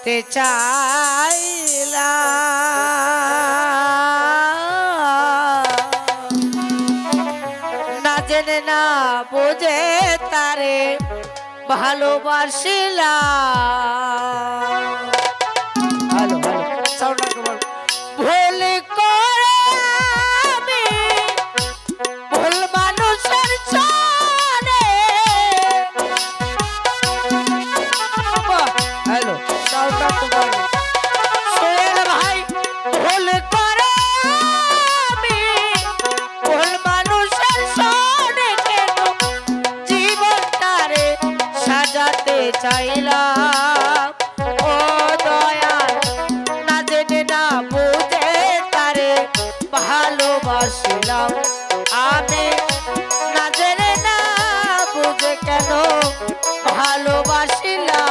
সাজাতে চাইলাম, না জেনে না বোঝে তারে ভালোবাসিলাম। হ্যালো হ্যালো সাউন্ড ভুল করে আমি ভুল মানুষের চরে। হ্যালো সাউন্ড সোহেল ভাই ভুল করে আমি ভুল মানুষের চরে কেন জীবনটারে সাজাতে চাইলাম। ও দয়াল না জেনে না বুঝে তারে ভালোবাসিলাম আমি, না জেনে না বুঝে কেন ভালোবাসিলাম।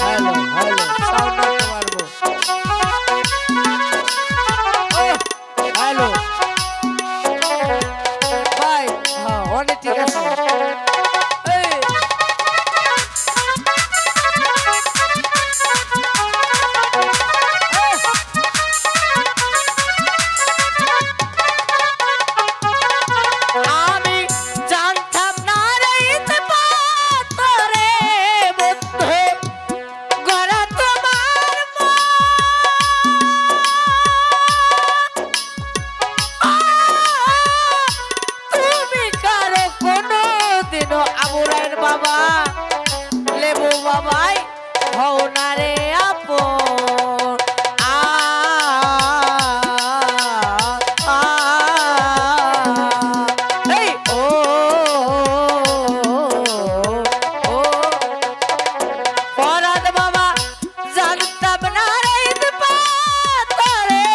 হ্যালো হ্যালো সাউন্ড মারবো। হ্যালো ভাই, হ্যাঁ অনেক ঠিক আছে। বাবা লেবু বাবাই হও না রে আপন, এই ও পরাদ বাবা জানতাম না রে পাতরে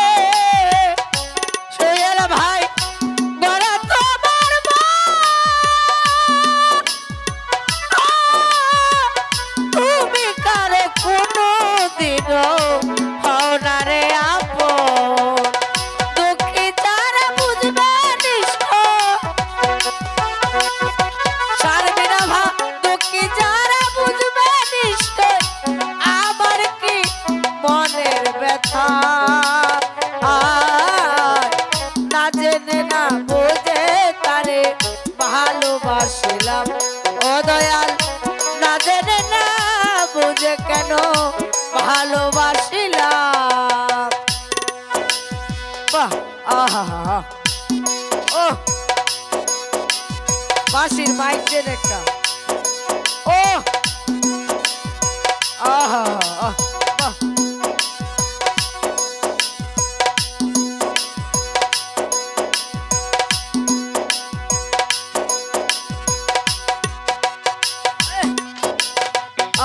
সোহেল ভাই গড়া তোমার তুমি কারে কোনো দিনও হও না রে আপন, দুঃখী যারা বুঝবে নিষ্ঠ সারবিনা ভা, দুঃখী যারা বুঝবে নিষ্ঠ আমার কি মনের ব্যথা। না জেনে না বুঝে তারে ভালোবাসিলাম। ও দয়াল না জেনে না বুঝে কেন ভালোবাসিলাম। বাহ আহা ও বাঁশির মাইক দেন একটা। ও আহা বাহ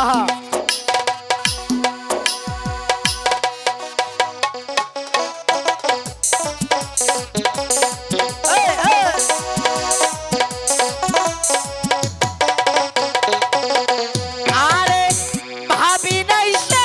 আহা আরে ভাবি নাই সে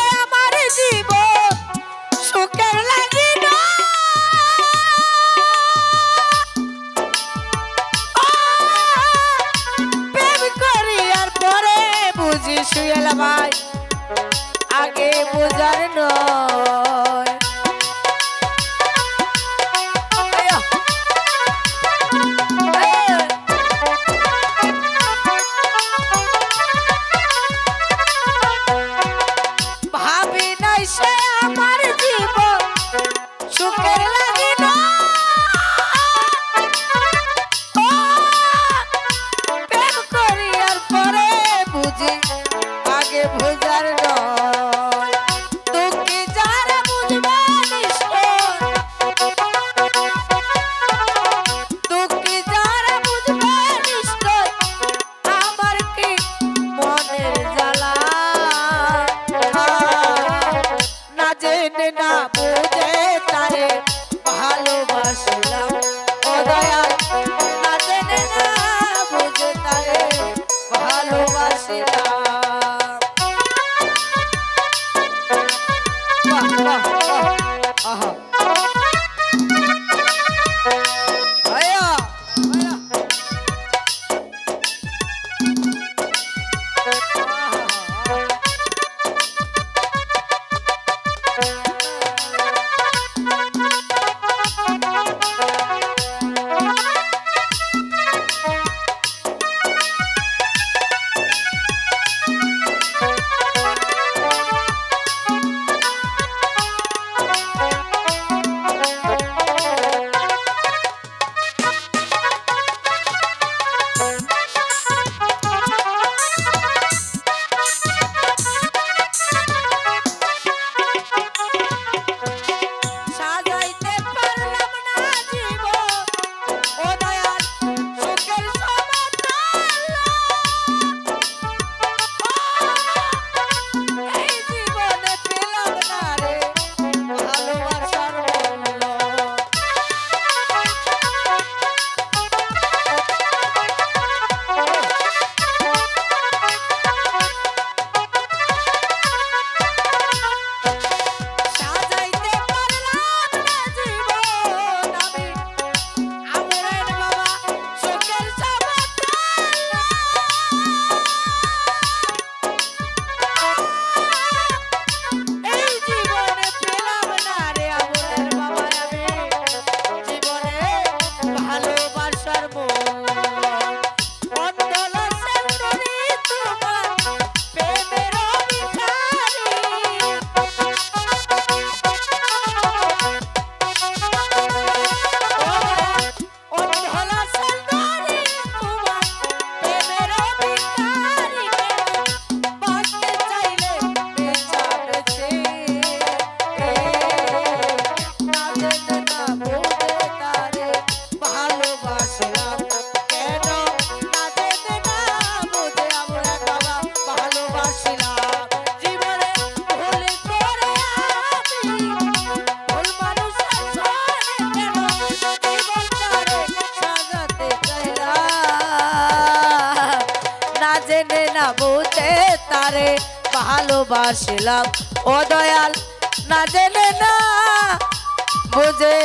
বুঝে তারে ভালোবাসিলাম ও দয়াল না জেনে না বুঝে